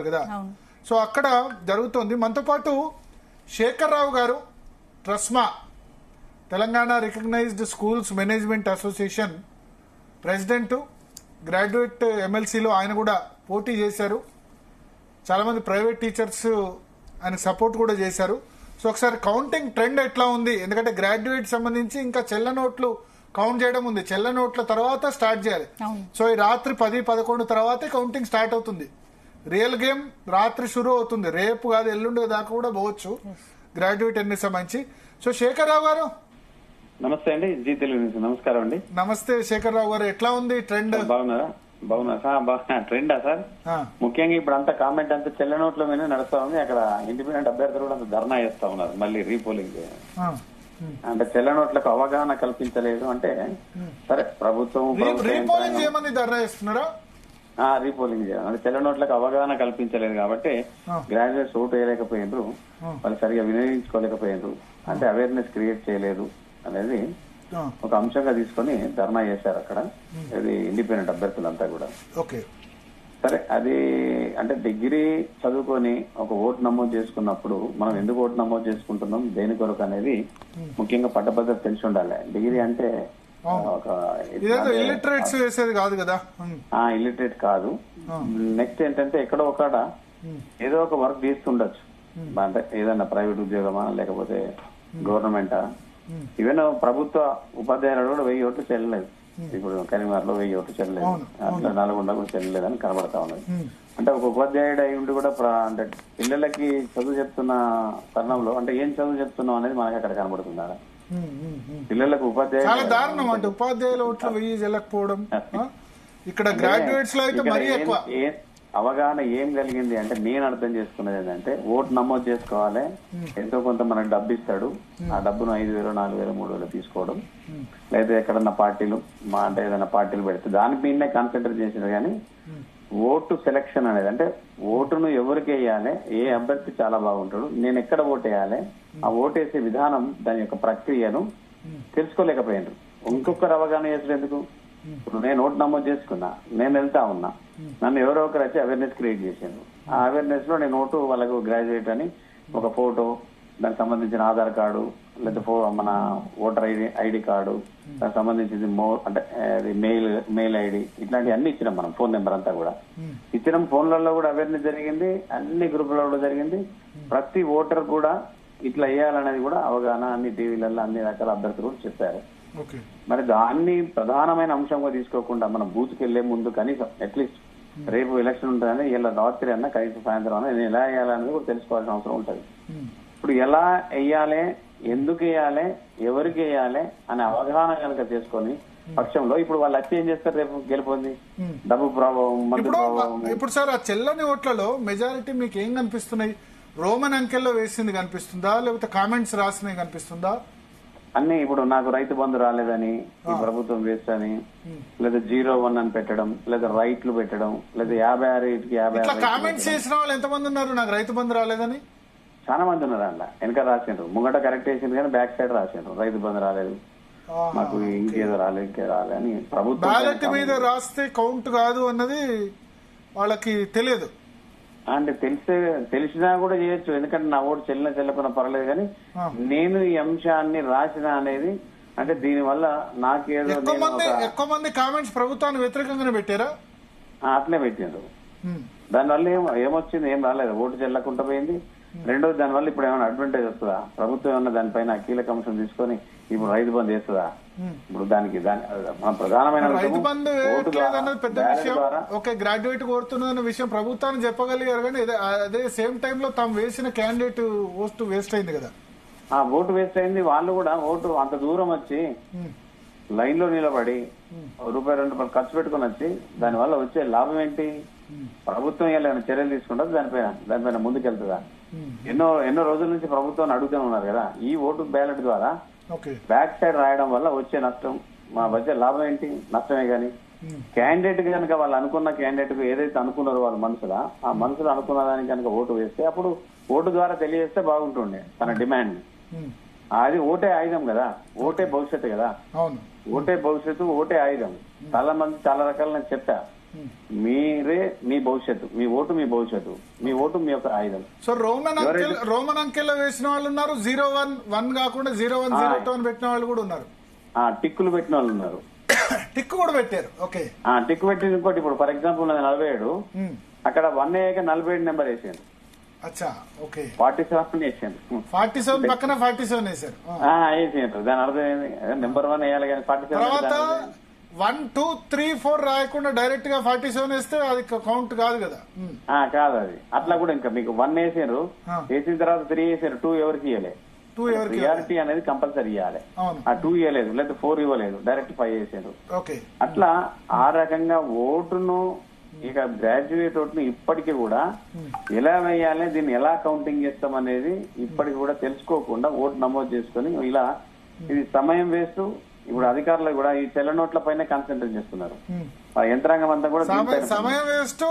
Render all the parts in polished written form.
కదా. సో అక్కడ జరుగుతోంది. మనతో పాటు శేఖర్ రావు గారు, TRSMA Telangana recognised schools management association president, graduate ఎమ్మెల్సీలో ఆయన కూడా పోటీ చేశారు. చాలా మంది ప్రైవేట్ టీచర్స్ ఆయనకు సపోర్ట్ కూడా చేశారు. సో ఒకసారి కౌంటింగ్ ట్రెండ్ ఎట్లా ఉంది, ఎందుకంటే గ్రాడ్యుయేట్ సంబంధించి ఇంకా చెల్ల నోట్లు కౌంట్ చేయడం ఉంది, చెల్ల నోట్ల తర్వాత స్టార్ట్ చేయాలి. సో ఈ రాత్రి 10-11 తర్వాతే కౌంటింగ్ స్టార్ట్ అవుతుంది. రియల్ గేమ్ రాత్రి షురూ అవుతుంది, రేపు కాదు ఎల్లుండి దాకా కూడా పోవచ్చు గ్రాడ్యుయేట్ ఎన్ని సంబంధించి. సో శేఖర్ రావు గారు నమస్తే అండి. జీ తెలుగు న్యూస్ నమస్కారం అండి. నమస్తే శేఖర్ రావు గారు, ఎట్లా ఉంది ట్రెండ్? బాగున్నారా సార్? ట్రెండా సార్? ముఖ్యంగా ఇప్పుడు అంతా కామెంట్ అంతా చెల్ల నోట్ల మీద నడుస్తా ఉంది. అక్కడ ఇండిపెండెంట్ అభ్యర్థులు కూడా అంత ధర్నా చేస్తా ఉన్నారు మళ్ళీ రీపోలింగ్. అంటే చెల్ల నోట్లకు అవగాహన కల్పించలేదు అంటే సరే ప్రభుత్వం రీపోలింగ్ చేయమని ధర్నా చేస్తున్నారా? రీపోలింగ్ చేయాలి అంటే చెల్ల నోట్లకు అవగాహన కల్పించలేదు కాబట్టి గ్రాడ్యుయేట్స్ ఓటు వేయలేకపోయినారు, వాళ్ళు సరిగా వినియోగించుకోలేకపోయినారు, అంటే అవేర్నెస్ క్రియేట్ చేయలేదు అనేది ఒక అంశంగా తీసుకొని ధర్నా చేశారు అక్కడ. ఇది ఇండిపెండెంట్ అభ్యర్థులంతా కూడా. సరే అది అంటే డిగ్రీ చదువుకొని ఒక ఓటు నమోదు చేసుకున్నప్పుడు మనం ఎందుకు ఓటు నమోదు చేసుకుంటున్నాం, దేని కొరకు అనేది ముఖ్యంగా పట్టభద్రత తెలిసి ఉండాలి. డిగ్రీ అంటే ఒక ఇల్లిటరేట్స్ వేసేది కాదు కదా, ఇల్లిటరేట్ కాదు. నెక్స్ట్ ఏంటంటే ఎక్కడో ఒకడ ఏదో ఒక వర్క్ చేస్తుండొచ్చు, అంటే ఏదన్నా ప్రైవేట్ ఉద్యోగమా లేకపోతే గవర్నమెంటా. ఈవెన్ ప్రభుత్వ ఉపాధ్యాయులు కూడా 1000 ఓట్లు చెల్లలేదు. ఇప్పుడు కరీంనగర్ లో 1000 ఓట్లు చెల్లలేదు, అట్లా నల్గొండ కూడా చెల్లలేదని కనబడతా ఉన్నది. అంటే ఒక ఉపాధ్యాయుడు అయి ఉండి కూడా అంటే పిల్లలకి చదువు చెప్తున్న తరుణంలో అంటే ఏం చదువు చెప్తున్నాం అనేది మనకి అక్కడ కనబడుతుందా? పిల్లలకు ఉపాధ్యాయులు ఉపాధ్యాయుల ఓట్లు 1000 చెల్లకపోవడం, ఇక్కడ గ్రాడ్యుయేట్స్ లో అయితే మరీ ఎక్కువ. అవగాహన ఏం కలిగింది అంటే నేను అర్థం చేసుకున్నది ఏంటంటే ఓటు నమోదు చేసుకోవాలి, ఎంతో కొంత మనకు డబ్బు ఇస్తాడు, ఆ డబ్బును 5000, 4000, 3000 తీసుకోవడం, లేదా ఎక్కడన్నా పార్టీలు అంటే ఏదైనా పార్టీలు పెడితే దాని మీదనే కాన్సన్ట్రేట్ చేసినారు. కానీ ఓటు సెలక్షన్ అనేది అంటే ఓటును ఎవరికి వేయాలి, ఏ అభ్యర్థి చాలా బాగుంటాడు, నేను ఎక్కడ ఓటు వేయాలి, ఆ ఓటేసే విధానం దాని యొక్క ప్రక్రియను తెలుసుకోలేకపోయినారు. ఇంకొకరు అవగాహన చేసారు ఎందుకు? ఇప్పుడు నేను ఓటు నమోదు చేసుకున్నా, నేను వెళ్తా ఉన్నా, నన్ను ఎవరో ఒకరు వచ్చి అవేర్నెస్ క్రియేట్ చేశాను. ఆ అవేర్నెస్ లో నేను ఓటు వాళ్ళకు గ్రాడ్యుయేట్ అని ఒక ఫోటో, దానికి సంబంధించిన ఆధార్ కార్డు, లేదా మన ఓటర్ ఐడి కార్డు, దానికి సంబంధించింది అంటే మెయిల్ ఐడి, ఇట్లాంటివి అన్ని ఇచ్చినాం మనం. ఫోన్ నెంబర్ అంతా కూడా ఇచ్చినాం. ఫోన్లలో కూడా అవేర్నెస్ జరిగింది, అన్ని గ్రూపులలో కూడా జరిగింది. ప్రతి ఓటర్ కూడా ఇట్లా వేయాలనేది కూడా అవగాహన అన్ని టీవీలలో అన్ని రకాల అభ్యర్థులు కూడా చెప్పారు. మరి దాన్ని ప్రధానమైన అంశంగా తీసుకోకుండా మనం బూత్కి వెళ్లే ముందు కనీసం అట్లీస్ట్ రేపు ఎలక్షన్ ఉంటుందని ఇలా రాత్రి అన్నా కనీసం సాయంత్రం అన్నా నేను ఎలా వేయాలనేది కూడా తెలుసుకోవాల్సిన అవసరం ఉంటుంది. ఇప్పుడు ఎలా వేయాలి, ఎందుకు వేయాలి, ఎవరికి వేయాలి అనే అవగాహన కనుక చేసుకొని పక్షంలో ఇప్పుడు వాళ్ళు వచ్చి ఏం చేస్తారు, రేపు గెలిపోయింది డబ్బు ప్రభావం, మధ్య ప్రభావం. ఇప్పుడు సార్ ఆ చెల్లని ఓట్లలో మెజారిటీ మీకు ఏం కనిపిస్తున్నాయి? రోమన్ అంకెల్లో వేసింది కనిపిస్తుందా, లేకపోతే కామెంట్స్ రాసినవి కనిపిస్తుందా? అన్ని ఇప్పుడు నాకు రైతు బంధు రాలేదని, ఈ ప్రభుత్వం వేస్ట్ అని, లేదా 01 అని పెట్టడం, లేదా రైట్లు పెట్టడం, లేదా 56 కామెంట్స్ చేసిన వాళ్ళు ఎంతమంది ఉన్నారు నాకు రైతు బంధు రాలేదని? చాలా మంది ఉన్నారు. అలా వెనక రాసిండ్రు, ముంగట కరెక్ట్ చేసిండ్రు కానీ బ్యాక్ సైడ్ రాసిండ్రు రైతు బంధు రాలేదు, మాకు ఇంకేదో రాలేదు, ఇంకేదో రాలేదు అని. ప్రభుత్వం బ్యాలెట్ మీద రాస్తే కౌంట్ కాదు అన్నది వాళ్ళకి తెలియదు. అంటే తెలిసినా కూడా చేయొచ్చు, ఎందుకంటే నా ఓటు చెల్లకున్నా పర్లేదు. కానీ నేను ఈ అంశాన్ని రాసిన అనేది అంటే దీని వల్ల నాకేదో ఎక్కువ మంది కామెంట్స్ ప్రభుత్వానికి వ్యతిరేకంగానే పెట్టారా? అట్లే పెట్టిండ్రు. దానివల్ల ఏమొచ్చింది? ఏం రాలేదు, ఓటు చెల్లకుండా పోయింది. రెండోది దానివల్ల ఇప్పుడు ఏమైనా అడ్వాంటేజ్ వస్తుందా? ప్రభుత్వం ఏమన్నా దానిపైన కీలక అంశం తీసుకొని ఇప్పుడు రైతు బంధు చేస్తుందా? ఇప్పుడు దానికి మన ప్రధానమైన రైతు బంధు పెద్ద విషయం. ఓకే, గ్రాడ్యుయేట్ కోరుతున్న విషయం ప్రభుత్వానికి చెప్పగలిగారు, కానీ అదే సేమ్ టైమ్ లో తాము వేసిన క్యాండిడేట్ ఓటు వేస్ట్ అయింది కదా. ఓటు వేస్ట్ అయింది. వాళ్ళు కూడా ఓటు అంత దూరం వచ్చి లైన్ లో నిలబడి ₹2 ఖర్చు పెట్టుకుని వచ్చి దానివల్ల వచ్చే లాభం ఏంటి? ప్రభుత్వం ఏమైనా చర్యలు తీసుకుంటారు దానిపైన ముందుకెళ్తుందా? ఎన్నో రోజుల నుంచి ప్రభుత్వాన్ని అడుగుతూనే ఉన్నారు కదా. ఈ ఓటు బ్యాలెట్ ద్వారా బ్యాక్ సైడ్ రాయడం వల్ల వచ్చే నష్టం, వచ్చే లాభం ఏంటి? నష్టమే. కానీ క్యాండిడేట్ కనుక వాళ్ళు అనుకున్న క్యాండిడేట్ కు ఏదైతే అనుకున్నారో వాళ్ళ మనసులో, ఆ మనసులో అనుకున్న దానికి కనుక ఓటు వేస్తే అప్పుడు ఓటు ద్వారా తెలియజేస్తే బాగుంటుండే తన డిమాండ్. అది ఓటే ఆయుధం కదా, ఓటే భవిష్యత్తు కదా. ఓటే భవిష్యత్తు, ఓటే ఆయుధం. చాలా మంది చాలా రకాల నేను చెప్పా, మీరే మీ భవిష్యత్తు, మీ ఓటు మీ భవిష్యత్తు, మీ ఓటు మీ యొక్క ఆయుధం. సో రోమన్ అంకెల్ వేసిన వాళ్ళు ఉన్నారు, 01 కాకుండా 01, 02 అని పెట్టిన వాళ్ళు కూడా ఉన్నారు, టిక్కులు పెట్టిన వాళ్ళు ఉన్నారు. టిక్ కూడా పెట్టారు. ఓకే, టిక్ పెట్టిన ఇంకోటి ఇప్పుడు ఫర్ ఎగ్జాంపుల్ 47 అక్కడ 1 అయ్యాక 47 నెంబర్ వేసాను. అచ్చా, ఓకే, 47 వేసాను. 47 పక్కన 47 వేసారు. వేసాను. దాని అర్థం ఏంది? నెంబర్ 1 వేయాలి కానీ 47 తర్వాత 1, 2, 3, 4 రాయకుండా డైరెక్ట్ గా 47 వేస్తే అది కౌంట్ కాదు కదా. కాదు అది. అట్లా కూడా ఇంకా మీకు 1 వేసారు, వేసిన తర్వాత 3 వేసారు, 2 ఎవరికి ఇవ్వలే. ప్రియారిటీ అనేది కంపల్సరీ ఇవ్వాలి. 2 ఇవ్వలేదు, లేదా 4 ఇవ్వలేదు, డైరెక్ట్ 5 వేసారు. అట్లా ఆ రకంగా ఓటును ఇక గ్రాడ్యుయేట్ ఓటును ఇప్పటికీ కూడా ఎలా వేయాలి, దీన్ని ఎలా కౌంటింగ్ చేస్తాం అనేది ఇప్పటికి కూడా తెలుసుకోకుండా ఓటు నమోదు చేసుకుని ఇలా ఇది సమయం వేస్తూ ఇప్పుడు అధికారులు కూడా ఈ తెల్ల నోట్ల పైన కాన్సన్ట్రేట్ చేస్తున్నారు. ఆ యంత్రాంగం అంతా కూడా సమయం వేస్ట్,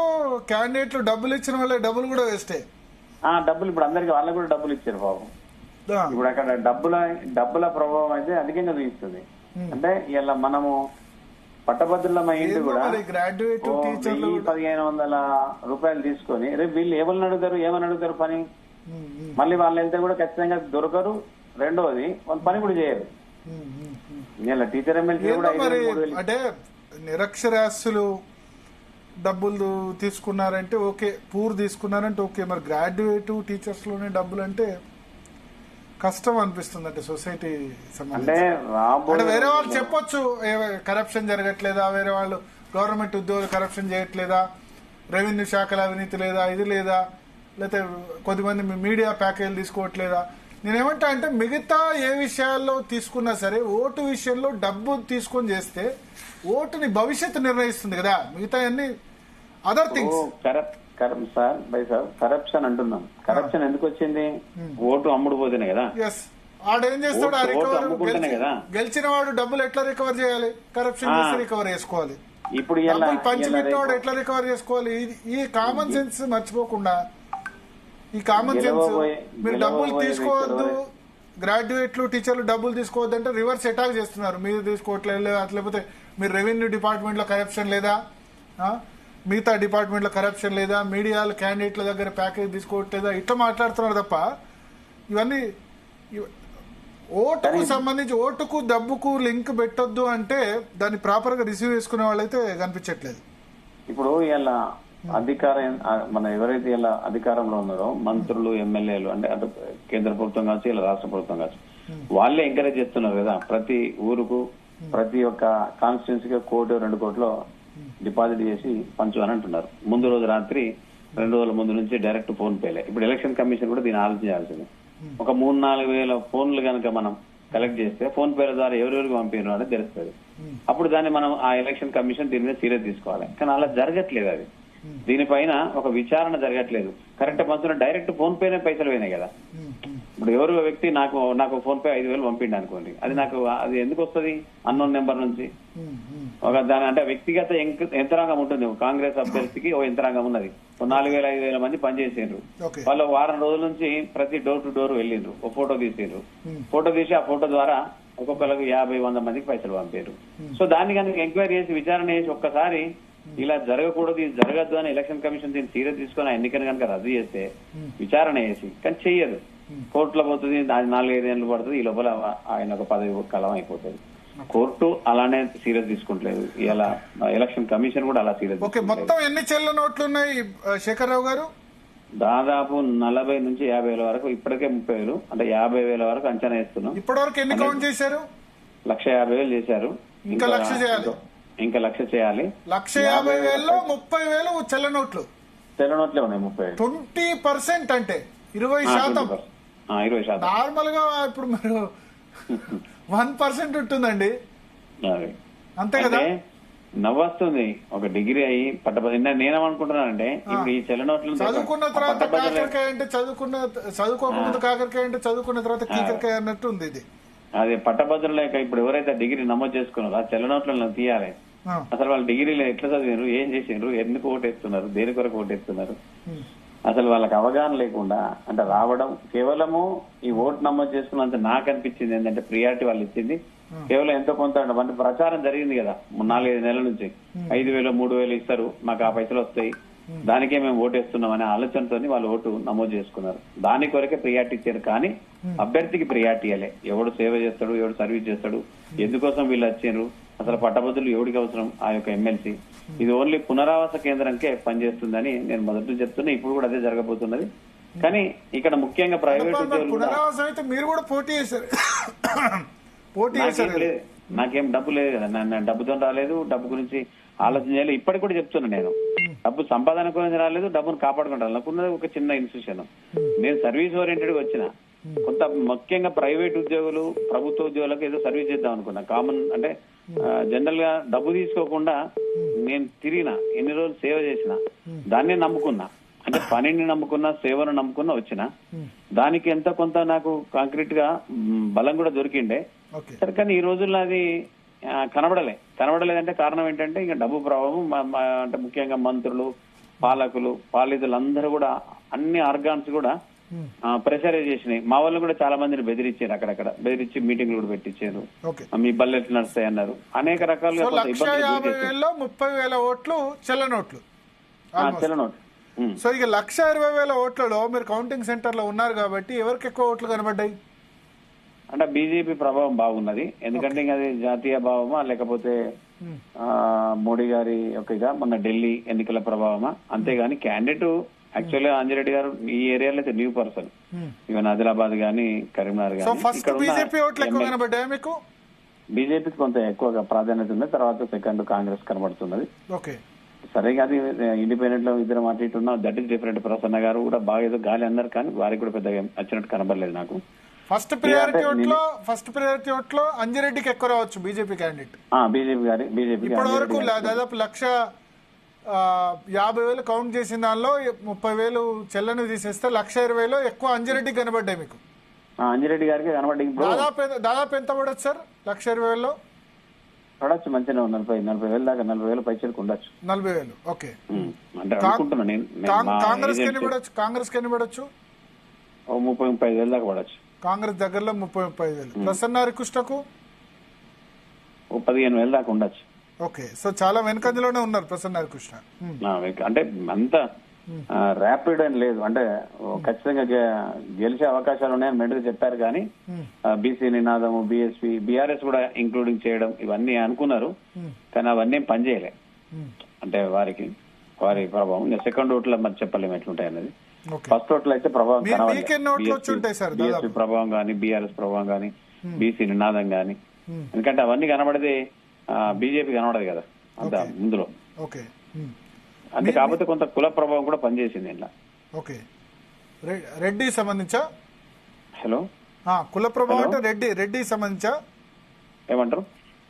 క్యాండిడేట్లు డబ్బులు ఇచ్చిన వాళ్ళే డబ్బులు కూడా వేస్టే. డబ్బులు ఇప్పుడు అందరికి వాళ్ళకి కూడా డబ్బులు ఇచ్చారు పాపం. ఇప్పుడు అక్కడ డబ్బుల ప్రభావం అయితే అధికంగా చూపిస్తుంది. అంటే ఇలా మనము పట్టభద్రులమ్మ ఇంటి కూడా 1,000-1,500 రూపాయలు తీసుకొని రేపు వీళ్ళు ఏమని అడుగుతారు పని. మళ్ళీ వాళ్ళు వెళ్తే కూడా ఖచ్చితంగా దొరకరు. రెండోది వాళ్ళు పని కూడా చేయరు. ఇలా టీచర్ ఎమ్మెల్సీ కూడా అంటే నిరక్షరాస్యులు డబ్బులు తీసుకున్నారంటే ఓకే, పూర్ తీసుకున్నారంటే ఓకే, మరి గ్రాడ్యుయేట్ టీచర్స్ లోనే డబ్బులు అంటే కష్టం అనిపిస్తుంది. అంటే సొసైటీ అంటే వేరే వాళ్ళు చెప్పొచ్చు కరప్షన్ జరగట్లేదా, వేరే వాళ్ళు గవర్నమెంట్ ఉద్యోగులు కరప్షన్ చేయట్లేదా, రెవెన్యూ శాఖల అవినీతి లేదా, ఇది లేదా, లేకపోతే కొద్దిమంది మీడియా ప్యాకేజీలు తీసుకోవట్లేదా. నేనేమంటా అంటే మిగతా ఏ విషయాల్లో తీసుకున్నా సరే ఓటు విషయంలో డబ్బు తీసుకొని చేస్తే ఓటుని భవిష్యత్తు నిర్ణయిస్తుంది కదా. మిగతా అన్ని అదర్ థింగ్స్. సార్ కరప్షన్ అంటున్నాం. కరప్షన్ ఎందుకు వచ్చింది? ఓటు అమ్ముడు పోతేనే కదా. ఆడేం చేస్తాడు, గెలిచిన వాడు డబ్బులు ఎట్లా రికవర్ చేయాలి, కరప్షన్ చేసి రికవర్ చేసుకోవాలి. ఇప్పుడు పంచిపెట్టేవాడు ఎట్లా రికవర్ చేసుకోవాలి. ఈ కామన్ సెన్స్ మర్చిపోకుండా, ఈ కామన్ సెన్స్ మీరు డబ్బులు తీసుకోవద్దు, గ్రాడ్యుయేట్లు టీచర్లు డబ్బులు తీసుకోవద్దు అంటే రివర్స్ అటాక్ చేస్తున్నారు. మీరు తీసుకోవట్లేదు, లేకపోతే మీరు రెవెన్యూ డిపార్ట్మెంట్ లో కరప్షన్ లేదా, మిగతా డిపార్ట్మెంట్ లో కరప్షన్ లేదా, మీడియాలు క్యాండిడేట్ల దగ్గర ప్యాకేజ్ తీసుకోవట్లేదా, ఇట్లా మాట్లాడుతున్నారు తప్ప ఇవన్నీ ఓటుకు సంబంధించి ఓటుకు డబ్బుకు లింక్ పెట్టొద్దు అంటే దాన్ని ప్రాపర్ గా రిసీవ్ చేసుకునే వాళ్ళైతే కనిపించట్లేదు. ఇప్పుడు ఇలా మన ఎవరైతే ఇలా అధికారంలో ఉన్నారో మంత్రులు, ఎమ్మెల్యేలు, అంటే అటు కేంద్ర ప్రభుత్వం కావచ్చు, ఇలా రాష్ట్ర ప్రభుత్వం కావచ్చు, వాళ్ళే ఎంకరేజ్ చేస్తున్నారు కదా. ప్రతి ఊరుకు ప్రతి ఒక్క కాన్స్టిట్యున్సీకి 1 కోటి 2 కోట్లు డిపాజిట్ చేసి పంచు అని అంటున్నారు. ముందు రోజు రాత్రి 2 రోజుల ముందు నుంచి డైరెక్ట్ ఫోన్ పేలే. ఇప్పుడు ఎలక్షన్ కమిషన్ కూడా దీన్ని ఆలోచించాల్సింది. ఒక 3-4 వేల ఫోన్లు కనుక మనం కలెక్ట్ చేస్తే ఫోన్ పేల ద్వారా ఎవరెవరికి పంపినారు అనేది తెలుస్తుంది. అప్పుడు దాన్ని మనం ఆ ఎలక్షన్ కమిషన్ దీని మీద సీరియస్ తీసుకోవాలి. కానీ అలా జరగట్లేదు. అది దీనిపైన ఒక విచారణ జరగట్లేదు. కరెక్ట్ పంచున్న డైరెక్ట్ ఫోన్ పేనే పైసలు పోయినాయి కదా. ఇప్పుడు ఎవరు వ్యక్తి నాకు ఫోన్ పే 5,000 పంపిండి అనుకోండి, అది ఎందుకు వస్తుంది? అన్నోన్ నెంబర్ నుంచి. ఒక దాని అంటే వ్యక్తిగత యంత్రాంగం ఉంటుంది. కాంగ్రెస్ అభ్యర్థికి ఓ యంత్రాంగం ఉన్నది. 4,000-5,000 మంది పనిచేసిండ్రు. వాళ్ళు వారం రోజుల నుంచి ప్రతి డోర్ టు డోర్ వెళ్ళిండ్రు, ఓ ఫోటో తీసిండ్రు. ఫోటో తీసి ఆ ఫోటో ద్వారా ఒక్కొక్కరికి 50-100 మందికి పైసలు పంపారు. సో దాన్ని కనుక ఎంక్వైరీ చేసి విచారణ చేసి ఒక్కసారి ఇలా జరగకూడదు, ఇది జరగద్దు అని ఎలక్షన్ కమిషన్ దీన్ని సీరియస్ తీసుకుని ఆ ఎన్నికను కనుక రద్దు చేస్తే విచారణ చేసి, కానీ చెయ్యదు. కోర్టులో పోతుంది, అది 4-5 ఏళ్ళు పడుతుంది. ఈ లోపల ఆయన ఒక పదవి కాలం అయిపోతుంది. కోర్టు అలానే సీరియస్ తీసుకుంటలేదు. ఇలా ఎలక్షన్ కమిషన్ కూడా అలా సీరియస్. మొత్తం ఎన్ని చెల్ల నోట్లు ఉన్నాయి శేఖర్ రావు గారు? దాదాపు 40 నుంచి 50,000 వరకు. ఇప్పటికే 30,000 అంటే 50,000 వరకు అంచనా వేస్తున్నాం. ఇప్పటి వరకు ఎన్ని కౌంట్ చేశారు? 1,50,000 చేశారు. ఇంకా 1,00,000 చేయాలి. ఇంకా 1,00,000 చేయాలి. 1,50,000లో 30,000 చెల్ల నోట్లు. చెల్ల నోట్లే ఉన్నాయి 30. 20% అంటే 20%. 20%. నార్మల్ గా ఇప్పుడు మీరు 1% ఉంటుందండి, అంతే కదా. నవ్వొస్తుంది. ఒక డిగ్రీ అయ్యి నేనేమనుకుంటున్నానంటే ఇప్పుడు ఈ చెల్ల నోట్లు చదువుకున్న తర్వాత కాకరకాయ అంటే చదువుకోకముందు కాకరకాయ అంటే చదువుకున్న తర్వాత కీకరకాయ అన్నట్టు ఉంది ఇది. అదే పట్టభద్రులు లేక ఇప్పుడు ఎవరైతే డిగ్రీ నమోదు చేసుకున్నారో ఆ చెల్ల నోట్లను తీయాలి. అసలు వాళ్ళు డిగ్రీలో ఎట్లా చదివారు, ఏం చేసిండ్రు, ఎందుకు ఓటేస్తున్నారు, దేని కొరకు ఓటేస్తున్నారు, అసలు వాళ్ళకి అవగాహన లేకుండా అంటే రావడం కేవలము ఈ ఓటు నమోదు చేసుకున్నంత నాకు అనిపించింది ఏంటంటే ప్రియారిటీ వాళ్ళు ఇచ్చింది కేవలం ఎంతో కొంత అంటే ప్రచారం జరిగింది కదా 4-5 నెలల నుంచి 5,000 3,000 ఇస్తారు, మాకు ఆ పైసలు వస్తాయి, దానికే మేము ఓటేస్తున్నాం అనే ఆలోచనతో వాళ్ళు ఓటు నమోదు చేసుకున్నారు. దాని కొరకే ప్రియారిటీ ఇచ్చారు, కానీ అభ్యర్థికి ప్రియారిటీ ఇవ్వలే. ఎవడు సేవ చేస్తాడు, ఎవడు సర్వీస్ చేస్తాడు, ఎందుకోసం వీళ్ళు వచ్చారు, అసలు పట్టభద్రులు ఎవడికి అవసరం ఆ యొక్క ఎమ్మెల్సీ. ఇది ఓన్లీ పునరావాస కేంద్రంకే పనిచేస్తుందని నేను మొదటి చెప్తున్నా. ఇప్పుడు కూడా అదే జరగబోతున్నది. కానీ ఇక్కడ ముఖ్యంగా ప్రైవేట్ ఉద్యోగులు పునరావాసం అయితే మీరు కూడా పోటీ చేశారు. నాకేం డబ్బు లేదు కదా, డబ్బుతో రాలేదు, డబ్బు గురించి ఆలోచన చేయలేదు. ఇప్పటికి కూడా చెప్తున్నా, నేను డబ్బు సంపాదన గురించి రాలేదు, డబ్బును కాపాడుకుంటాను. నాకున్నది ఒక చిన్న ఇన్స్టిట్యూషన్. నేను సర్వీస్ ఓరియంటెడ్ గా వచ్చిన. కొంత ముఖ్యంగా ప్రైవేట్ ఉద్యోగులు, ప్రభుత్వ ఉద్యోగులకు ఏదో సర్వీస్ చేద్దాం అనుకున్నా. కామన్ అంటే జనరల్ గా డబ్బు తీసుకోకుండా నేను తిరిగిన, ఎన్ని రోజులు సేవ చేసిన, దాన్నే నమ్ముకున్నా. అంటే పనిని నమ్ముకున్నా, సేవను నమ్ముకున్నా వచ్చిన. దానికి ఎంత కొంత నాకు కాంక్రీట్ గా బలం కూడా దొరికిండే. సరే, కానీ ఈ రోజుల్లో అది కనబడలేదంటే కారణం ఏంటంటే ఇంకా డబ్బు ప్రభావం. అంటే ముఖ్యంగా మంత్రులు, పాలకులు, పాలితులందరూ కూడా అన్ని ఆర్గాన్స్ కూడా ప్రెషరైజ్ చేసినాయి. మా వాళ్ళు కూడా చాలా మందిని బెదిరించారు, అక్కడక్కడ బెదిరించి మీటింగ్లు కూడా పెట్టించారు. మీ బల్లెట్లు నడుస్తాయి అన్నారు. అనేక రకాలుగా 1,50,000 ఓట్లు చెల్లనోట్లు. సో ఇక 1,20,000 ఓట్లలో మీరు కౌంటింగ్ సెంటర్ లో ఉన్నారు కాబట్టి ఎవరికి ఎక్కువ ఓట్లు కనబడ్డాయి? అంటే బీజేపీ ప్రభావం బాగున్నది. ఎందుకంటే ఇంకా అది జాతీయ భావమా, లేకపోతే మోడీ గారి యొక్క మొన్న ఢిల్లీ ఎన్నికల ప్రభావమా, అంతేగాని క్యాండిడేట్ యాక్చువల్లీ అంజిరెడ్డి గారు ఈ ఏరియాలో అయితే న్యూ పర్సన్. ఈవెన్ ఆదిలాబాద్ గానీ, కరీంనగర్ గానీ బీజేపీకి కొంత ఎక్కువగా ప్రాధాన్యత ఉంది. తర్వాత సెకండ్ కాంగ్రెస్ కనబడుతున్నది. సరే, అది ఇండిపెండెంట్ లో ఇద్దరు మాట్లాడుతున్నా, దట్ ఈస్ డిఫరెంట్. ప్రసన్న గారు కూడా బాగా ఏదో గాలి అన్నారు, కానీ వారికి కూడా పెద్దగా వచ్చినట్టు కనబడలేదు నాకు. ఫస్ట్ ప్రయారిటీ ఓట్లో అంజిరెడ్డికి ఎక్కువ రావచ్చు బీజేపీ క్యాండిడేట్. బీజేపీ ఇప్పటి వరకు దాదాపు 1,50,000 కౌంట్ చేసిన దానిలో 30,000 చెల్లని తీసేస్తే 1,20,000 ఎక్కువ అంజిరెడ్డికి కనబడ్డాయి మీకు. అంజిరెడ్డి గారికి కనబడ్డాయి. దాదాపు ఎంత పడచ్చు సార్ 1,20,000లో? పడచ్చు, మంచిగా 40,000 దాకా, 40,000 పైచలకు ఉండొచ్చు. 40,000 ఓకే. కాంగ్రెస్ కి ఎన్ని పడచ్చు? 30-35,000 దాకా పడచ్చు. కాంగ్రెస్ దగ్గరలో 30-35,000. ప్రసన్న హరికృష్ణకు 15,000 దాకా ఉండొచ్చు. ఓకే, సో చాలా వెనకంజలోనే ఉన్నారు ప్రసన్న హరికృష్ణ. అంటే అంత ర్యాపిడ్ అని లేదు, అంటే ఖచ్చితంగా గెలిచే అవకాశాలు ఉన్నాయని మెండుగా చెప్పారు. కానీ బీసీ నినాదము, బీఎస్పీ, బీఆర్ఎస్ కూడా ఇంక్లూడింగ్ చేయడం, ఇవన్నీ అనుకున్నారు, కానీ అవన్నీ పనిచేయలే. అంటే వారి ప్రభావం సెకండ్ ఓట్లో మరి చెప్పలేము ఎట్లుంటాయి అనేది. ఫస్ట్ ఓట్లు అయితే ప్రభావం బీఎస్పీ ప్రభావం కానీ, బీఆర్ఎస్ ప్రభావం కానీ, బీసీ నినాదం కానీ, ఎందుకంటే అవన్నీ కనబడితే బీజేపీ కనబడదు కదా అంత ముందులో. అంటే కాకపోతే కొంత కుల ప్రభావం కూడా పనిచేసింది ఇలా. ఓకే, రెడ్డి సంబంధించా? హలో, కుల ప్రభావం అంటే రెడ్డి సంబంధించా? ఏమంటారు?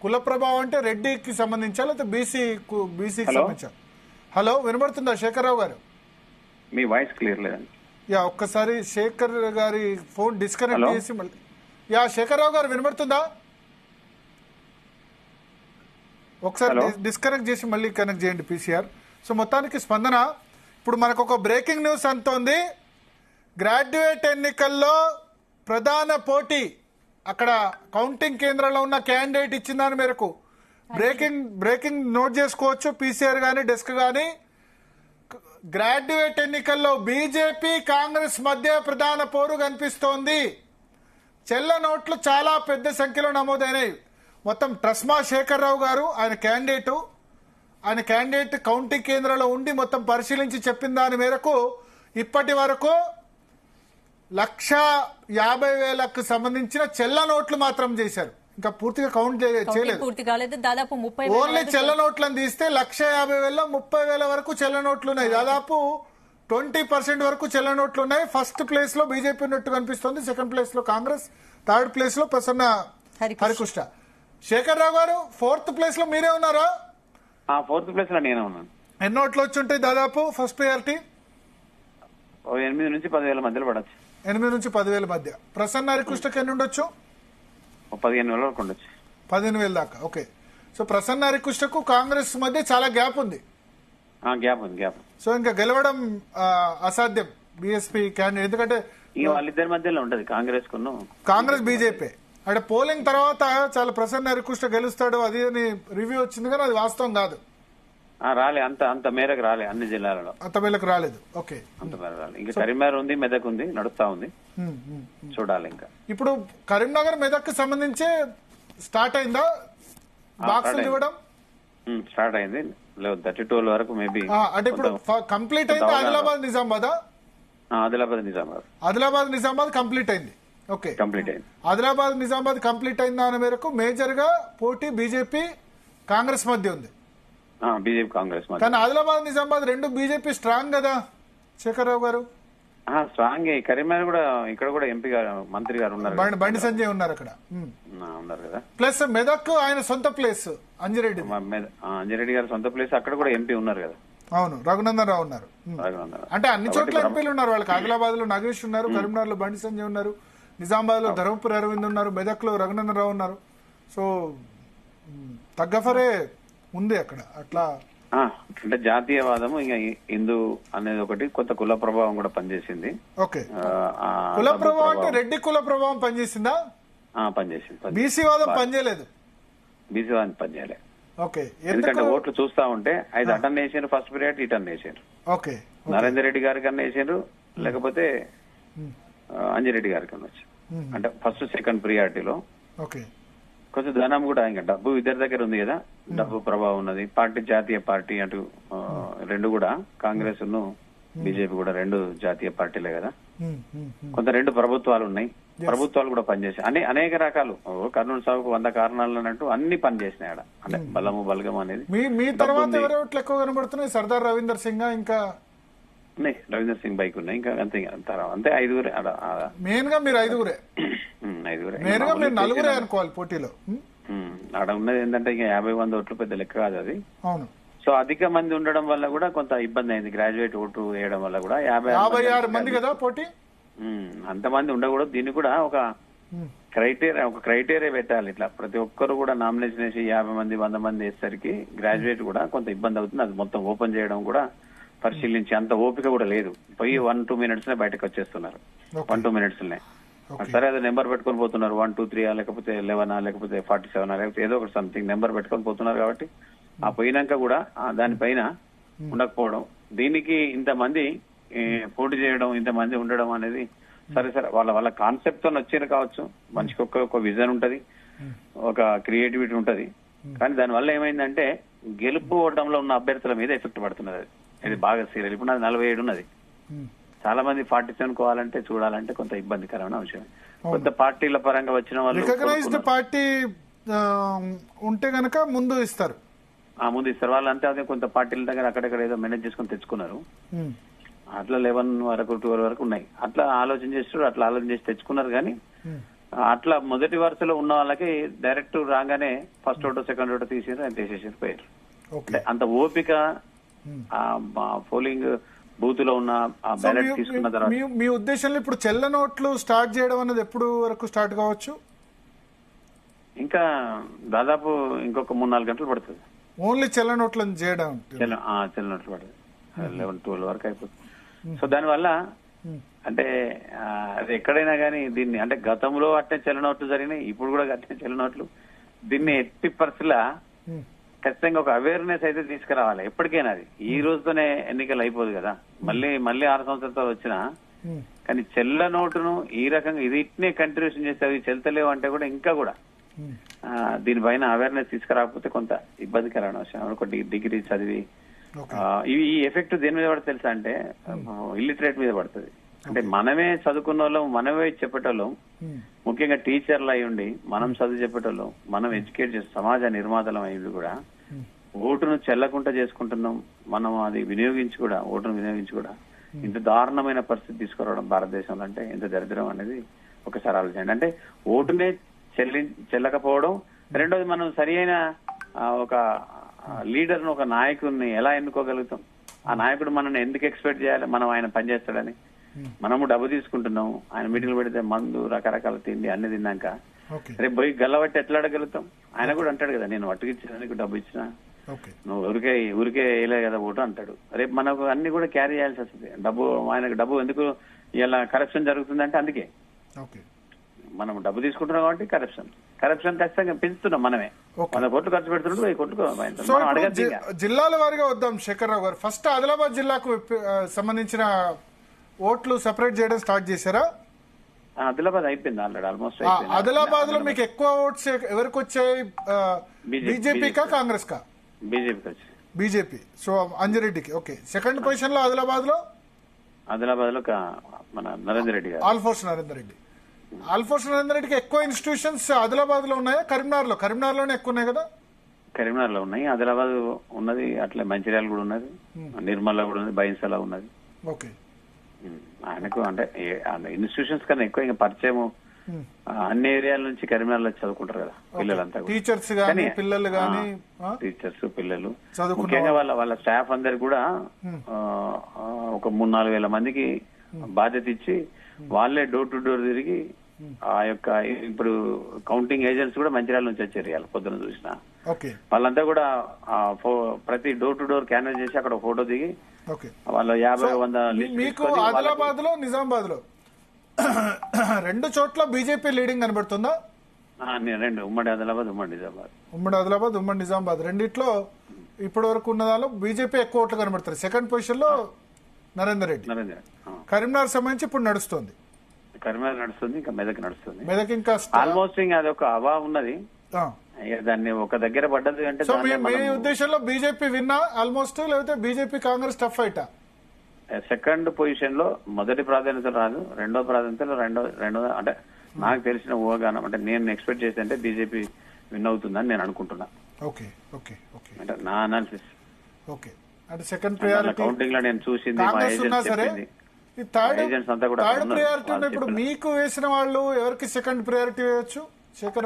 కుల ప్రభావం అంటే రెడ్డికి సంబంధించా లేకపోతే బీసీకి సంబంధించా? హలో, వినబడుతుందా శేఖర్రావు గారు? మీ వాయిస్ క్లియర్ లేదండి. ఒక్కసారి శేఖర్ గారి ఫోన్ డిస్కనెక్ట్ చేసి మళ్ళీ. శేఖర్రావు గారు వినబడుతుందా? ఒకసారి డిస్కనెక్ట్ చేసి మళ్ళీ కనెక్ట్ చేయండి పీసీఆర్. సో మొత్తానికి స్పందన. ఇప్పుడు మనకు ఒక బ్రేకింగ్ న్యూస్ అంతోంది. గ్రాడ్యుయేట్ ఎన్నికల్లో ప్రధాన పోటీ అక్కడ కౌంటింగ్ కేంద్రంలో ఉన్న క్యాండిడేట్ ఇచ్చిన దాని మేరకు బ్రేకింగ్ నోట్ చేసుకోవచ్చు పీసీఆర్ గానీ డెస్క్ గానీ. గ్రాడ్యుయేట్ ఎన్నికల్లో బీజేపీ కాంగ్రెస్ మధ్య ప్రధాన పోరు కనిపిస్తోంది. చెల్ల నోట్లు చాలా పెద్ద సంఖ్యలో నమోదైనాయి. మొత్తం ట్రస్మా శేఖర్రావు గారు ఆయన క్యాండిడేట్ కౌంటింగ్ కేంద్రంలో ఉండి మొత్తం పరిశీలించి చెప్పిన దాని మేరకు ఇప్పటి వరకు 1,50,000కు సంబంధించిన చెల్ల నోట్లు మాత్రం చేశారు. ఇంకా పూర్తిగా కౌంట్ చేయలేదు. దాదాపు ఓన్లీ చెల్ల నోట్లను తీస్తే 1,50,000లో 30,000 వరకు చెల్ల నోట్లు ఉన్నాయి. దాదాపు 20% వరకు చెల్ల నోట్లు ఉన్నాయి. ఫస్ట్ ప్లేస్ లో బీజేపీ ఉన్నట్టు కనిపిస్తుంది, సెకండ్ ప్లేస్ లో కాంగ్రెస్, థర్డ్ ప్లేస్ లో ప్రసన్న హరికృష్ణ. శేఖర్రావు గారు 4th ప్లేస్ లో మీరే ఉన్నారా? 4th ప్లేస్ లో నేనే ఉన్నాను. ఎన్ని నోట్లు వచ్చి ఉంటాయి దాదాపు ఫస్ట్ ప్రయారిటీ? 8 నుంచి 10,000 మధ్యలో పడచ్చు. 8 నుంచి 10,000 మధ్య. ప్రసన్న హరికృష్ణకి ఎన్ని ఉండొచ్చు? 15,000 వరకు ఉండొచ్చు. 15,000 దాకా. ఓకే, సో ప్రసన్న హరికృష్ణకు కాంగ్రెస్ మధ్య చాలా గ్యాప్ ఉంది. సో ఇంకా గెలవడం అసాధ్యం బీఎస్పీ క్యాండిడేట్, ఎందుకంటే వాళ్ళిద్దరి మధ్యలో ఉంటది కాంగ్రెస్ బీజేపీ. అంటే పోలింగ్ తర్వాత చాలా ప్రసన్న హరికృష్ణ గెలుస్తాడు అది అని రివ్యూ వచ్చింది కానీ అది వాస్తవం కాదు. రాలే, అంత మేరకు రాలే అన్ని జిల్లాలలో, అంత మేరకు రాలేదు. ఓకే, అంత మేరకు రాలేదు. ఇంకా కరీంనగర్ ఉంది, మెదక్ ఉంది, నడుస్తా ఉంది, చూడాలి. ఇంకా ఇప్పుడు కరీంనగర్ మెదక్ సంబంధించి స్టార్ట్ అయిందా బాక్సులు ఇవ్వడం? స్టార్ట్ అయింది, 32 వరకు మేబీ. అంటే ఇప్పుడు కంప్లీట్ అయింది ఆదిలాబాద్ నిజామాబాద్? ఆదిలాబాద్ నిజామాబాద్ కంప్లీట్ అయింది. ఓకే, కంప్లీట్ అయింది. ఆదిలాబాద్ నిజామాబాద్ కంప్లీట్ అయిన దాని మేరకు మేజర్ గా పోటీ బీజేపీ కాంగ్రెస్ మధ్య ఉంది. బీజేపీ కాంగ్రెస్ మధ్య. కానీ ఆదిలాబాద్ నిజామాబాద్ రెండు బీజేపీ స్ట్రాంగ్ కదా శేఖర్రావు గారు? స్ట్రాంగ్. కరీంనగర్ కూడా, ఇక్కడ కూడా ఎంపీ గారు, మంత్రి గారు ఉన్నారు, బండి సంజయ్ ఉన్నారు అక్కడ ఉన్నారు కదా. ప్లస్ మెదక్ ఆయన సొంత ప్లేస్ అంజిరెడ్డి, అంజిరెడ్డి గారు సొంత ప్లేస్, అక్కడ కూడా ఎంపీ ఉన్నారు కదా. అవును, రఘునందన్ రావు ఉన్నారు. అంటే అన్ని చోట్ల ఎంపీలు ఉన్నారు వాళ్ళకి. ఆదిలాబాద్ లో నాగేష్ ఉన్నారు, కరీంనగర్ లో బండి సంజయ్ ఉన్నారు, నిజామాబాద్ లో ధర్మపురి అరవింద్ ఉన్నారు, మెదక్ లో రఘునందన్ రావు ఉన్నారు. సో తగ్గఫరే ఉంది అక్కడ. అట్లా అంటే జాతీయవాదము ఇంకా హిందూ అనేది ఒకటి, కొత్త కుల ప్రభావం కూడా పనిచేసింది. ఓకే, కుల ప్రభావం అంటే రెడ్డి కుల ప్రభావం పనిచేసిందా? పనిచేసింది. బీసీ వాదం పనిచేయలేదు. బీసీ వాదం పనిచేయలేదు. ఓకే, ఎందుకంటే ఓట్లు చూస్తా ఉంటే 5 అటెండ్ వేసారు, ఫస్ట్ పీరియడ్ రిటర్న్ వేసారు. ఓకే, నరేందర్ రెడ్డి గారికి అన్న వేసారు, లేకపోతే అంజిరెడ్డి గారికి అన్న వచ్చారు. అంటే ఫస్ట్ సెకండ్ ప్రియారిటీలో ఓకే కొంచెం ధనం కూడా, ఇంకా డబ్బు ఇద్దరి దగ్గర ఉంది కదా, డబ్బు ప్రభావం ఉన్నది. పార్టీ జాతీయ పార్టీ అటు రెండు కూడా, కాంగ్రెస్ ను బీజేపీ కూడా రెండు జాతీయ పార్టీలే కదా. కొంత రెండు ప్రభుత్వాలు ఉన్నాయి, ప్రభుత్వాలు కూడా పనిచేసాయి. అనేక రకాలు, కర్నూలు సాగుకు 100 కారణాలు అన్నట్టు అన్ని పనిచేసినాయి ఆడ. అంటే బలము బలగం అనేది. మీ తర్వాత ఎవరు ఎక్కువ కనబడుతున్నాయి? సర్దార్ రవీందర్ సింగ్, ఇంకా రవీందర్ సింగ్ బైక్ ఉన్నాయి, ఇంకా అంతే. అంతే 5గురే మెయిన్ గా. మీరు 5గురే? 5గురే. మెయిన్ గా మీరు 4గురే అనుకోవాలి పోటీలో. ఆడ ఉన్నది ఏంటంటే ఇంకా 50-100 ఓట్లు పెద్ద లెక్క కాదు అది. అవును. సో అధిక మంది ఉండడం వల్ల కూడా కొంత ఇబ్బంది అయింది. గ్రాడ్యుయేట్ ఓటు వేయడం వల్ల కూడా 56 మంది కదా పోటీ. అంతమంది ఉండకూడదు. దీన్ని కూడా ఒక క్రైటీరియా పెట్టాలి. ఇట్లా ప్రతి ఒక్కరు కూడా నామినేషన్ వేసి 50 మంది 100 మంది వేసేసరికి గ్రాడ్యుయేట్ కూడా కొంత ఇబ్బంది అవుతుంది. అది మొత్తం ఓపెన్ చేయడం కూడా పరిశీలించి అంత ఓపిక కూడా లేదు. పోయి 1-2 మినిట్స్ బయటకు వచ్చేస్తున్నారు. 1-2 మినిట్స్ సరే, అది నెంబర్ పెట్టుకొని పోతున్నారు. 1, 2, 3 లేకపోతే 11 లేకపోతే 47 లేకపోతే ఏదో ఒకటి సంథింగ్ నెంబర్ పెట్టుకొని పోతున్నారు. కాబట్టి ఆ పోయినాక కూడా దానిపైన ఉండకపోవడం, దీనికి ఇంతమంది పోటీ చేయడం, ఇంతమంది ఉండడం అనేది సరే వాళ్ళ కాన్సెప్ట్ తో వచ్చారు కావచ్చు. మనిషికి ఒక విజన్ ఉంటది, ఒక క్రియేటివిటీ ఉంటది. కానీ దానివల్ల ఏమైందంటే గెలుపు ఓటంలో ఉన్న అభ్యర్థుల మీద ఎఫెక్ట్ పడుతున్నది. ఇది బాగా సీరియల్. ఇప్పుడు నాది 47 ఉన్నది. చాలా మంది 47 కోవాలంటే చూడాలంటే కొంత ఇబ్బందికరమైన విషయం. కొత్త పార్టీల పరంగా వచ్చిన వాళ్ళు రికగ్నైజ్డ్ పార్టీ ఉంటే గనక ముందు ఇస్తారు. వాళ్ళు అంతే. అదే కొంత పార్టీల దగ్గర అక్కడక్కడ ఏదో మేనేజ్ చేసుకుని తెచ్చుకున్నారు. అట్లా 11 వరకు 12 వరకు ఉన్నాయి. అట్లా ఆలోచన చేసి తెచ్చుకున్నారు. కానీ అట్లా మొదటి వరుసలో ఉన్న వాళ్ళకి డైరెక్ట్ రాగానే ఫస్ట్ ఓటో సెకండ్ ఓటో తీసేసి ఆయన తీసేసారు, పోయారు. అంత ఓపిక పోలింగ్ బూత్ లో ఉన్న బ్యాలెట్ తీసుకున్న తర్వాత. మీ ఉద్దేశంలో ఇప్పుడు చెల్ల నోట్లు స్టార్ట్ చేయడం అనేది ఎప్పుడు వరకు స్టార్ట్ కావచ్చు? ఇంకా దాదాపు ఇంకొక 3-4 గంటలు పడుతుంది. ఓన్లీ చెల్ల నోట్లను చేయడం? చెల్ల నోట్లు పడుతుంది. 11-12 వరకు అయిపోతుంది. సో దానివల్ల అంటే అది ఎక్కడైనా కానీ దీన్ని, అంటే గతంలో అట్టే చెల్ల నోట్లు జరిగినాయి, ఇప్పుడు కూడా అట్టే చెల్ల నోట్లు. దీన్ని ఎట్టి పరిస్థితుల్లో ఖచ్చితంగా ఒక అవేర్నెస్ అయితే తీసుకురావాలి ఎప్పటికైనా. అది ఈ రోజుతోనే ఎన్నికలు అయిపోదు కదా, మళ్ళీ 6 సంవత్సరాలతో వచ్చినా. కానీ చెల్ల నోటును ఈ రకంగా ఇది ఇట్నే కంటిన్యూషన్ చేస్తే అవి చెల్తలేవు అంటే కూడా ఇంకా కూడా దీనిపైన అవేర్నెస్ తీసుకురాకపోతే కొంత ఇబ్బందికరమైన విషయం. ఒక డిగ్రీ చదివి ఈ ఎఫెక్ట్ దేని మీద పడుతుంది తెలుసా అంటే ఇల్లిటరేట్ మీద పడుతుంది. అంటే మనమే చదువుకున్న వాళ్ళం, మనమే చెప్పేటోళ్ళం, ముఖ్యంగా టీచర్లు అయి ఉండి మనం చదువు చెప్పేటోళ్ళం, మనం ఎడ్యుకేట్ చేసి సమాజ నిర్మాతలం అయ్యి కూడా ఓటును చెల్లకుండా చేసుకుంటున్నాం. మనం అది ఓటును వినియోగించి కూడా ఇంత దారుణమైన పరిస్థితి తీసుకురావడం భారతదేశంలో అంటే ఎంత దరిద్రం అనేది ఒకసారి ఆలోచించండి. అంటే ఓటునే చెల్లకపోవడం. రెండోది, మనం సరి అయిన ఒక లీడర్ను, ఒక నాయకుడిని ఎలా ఎన్నుకోగలుగుతాం? ఆ నాయకుడు మనల్ని ఎందుకు ఎక్స్పెక్ట్ చేయాలి? మనం ఆయన పనిచేస్తాడని. మనము డబ్బు తీసుకుంటున్నాం, ఆయన మీటింగ్లు పెడితే మందు, రకరకాల తిండి అన్ని తిన్నాక రేపు పోయి గల్లబట్టి ఎట్లా అడగలుగుతాం? ఆయన కూడా అంటాడు కదా, నేను వట్టుకిచ్చిన నీకు డబ్బు ఇచ్చినా, నువ్వు ఊరికే వేయలే కదా ఓటు అంటాడు. రేపు మనకు అన్ని కూడా క్యారీ చేయాల్సి వస్తుంది. ఆయనకు డబ్బు ఎందుకు ఇలా కరప్షన్ జరుగుతుందంటే అందుకే. మనం డబ్బు తీసుకుంటున్నాం కాబట్టి కరప్షన్ ఖచ్చితంగా పెంచుతున్నాం మనమే. Okay. 100 కోట్లు ఖర్చు పెడుతున్నాడు, 1000 కోట్లు సో మనం ఇప్పుడు అడగద్దు ఇంకా. జిల్లాల వారిగా వద్దాం శేఖర్ రావు గారు. ఫస్ట్ ఆదిలాబాద్ జిల్లాకు సంబంధించిన ఓట్లు సెపరేట్ చేయడం స్టార్ట్ చేశారా? ఆదిలాబాద్ అయిపోయింది ఆల్రెడీ, ఆల్మోస్ట్ ఆదిలాబాద్ లో మీకు ఎక్కువ ఓట్స్ ఎవరికి వచ్చాయి? బీజేపీకా కాంగ్రెస్ కా? బీజేపీకి వచ్చి బీజేపీ. సో అంజిరెడ్డికి. ఓకే. సెకండ్ పొజిషన్ లో ఆదిలాబాద్ లో మన నరేందర్ రెడ్డి గారు, ఆల్ఫోర్స్ నరేందర్ రెడ్డి. ఆల్ఫోర్స్ నరేందర్ రెడ్డికి ఎక్కువ ఇన్స్టిట్యూషన్స్ ఆదిలాబాద్ లో ఉన్నాయా కరీంనగర్ లోనే ఎక్కువ ఉన్నాయి కదా? కరీంనగర్ లో ఉన్నాయి, ఆదిలాబాద్ ఉన్నది, అట్లే మంచిర్యాల కూడా ఉన్నది, నిర్మల్ కూడా ఉన్నది, బైన్సలా ఉన్నది. ఓకే. ఆయనకు అంటే ఇన్స్టిట్యూషన్స్ కన్నా ఎక్కువ ఇంకా పరిచయం అన్ని ఏరియాల నుంచి కరీంనగర్ లో చదువుకుంటారు కదా పిల్లలంతా. టీచర్స్ గానీ పిల్లలు గానీ, టీచర్స్ పిల్లలు ముఖ్యంగా వాళ్ళ స్టాఫ్ అందరికి కూడా ఒక 3-4 వేల మందికి బాధ్యత ఇచ్చి వాళ్ళే డోర్ టు డోర్ తిరిగి ఆ యొక్క ఇప్పుడు కౌంటింగ్ ఏజెంట్స్ కూడా మంచిర్యాల నుంచి వచ్చారు ఇవాళ పొద్దున చూసిన. వాళ్ళంతా కూడా ప్రతి డోర్ టు డోర్ క్యాన్వాస్ చేసి అక్కడ ఫోటో దిగి వాళ్ళ 50-100 మీకు ఆదిలాబాద్ లో నిజామాబాద్ లో 2 చోట్ల బీజేపీ లీడింగ్ కనబడుతుందా? రెండు, ఉమ్మడి ఆదిలాబాద్, ఉమ్మడి నిజామాబాద్ రెండిట్లో ఇప్పటి వరకు ఉన్న దానిలో బీజేపీ ఎక్కువ ఓట్లు కనబడతారు. సెకండ్ పొజిషన్ లో నరేందర్ రెడ్డి. కరీంనగర్ సంబంధించి ఇప్పుడు నడుస్తుంది, కరీంనగర్ నడుస్తుంది, ఇంకా మెదక్ నడుస్తుంది. మెదక్ ఇంకా ఆల్మోస్ట్ ఇంకా అదొక అవా ఉన్నది, దాన్ని ఒక దగ్గర పడ్డది అంటే. సో మీ ఉద్దేశంలో బీజేపీ విన్నా ఆల్మోస్ట్, లేకపోతే బీజేపీ కాంగ్రెస్ టఫ్ ఫైటా? సెకండ్ పొజిషన్ లో మొదటి ప్రాధాన్యత రాదు, రెండో ప్రాధాన్యతలో రెండో అంటే నాకు తెలిసిన ఊహాగానం అంటే నేను ఎక్స్పెక్ట్ చేసి అంటే బీజేపీ విన్ అవుతుందని నేను అనుకుంటున్నా. అంటే నా అనాలిసిస్. ఓకే. అంటే సెకండ్ ప్రయారిటీ కౌంటింగ్ లో నేను చూసింది, మా ఏజెంట్స్ చెప్పింది, థర్డ్ ప్రయారిటీ ఇప్పుడు మీకు వేసిన వాళ్ళు ఎవరికి సెకండ్ ప్రయారిటీ వేయొచ్చు?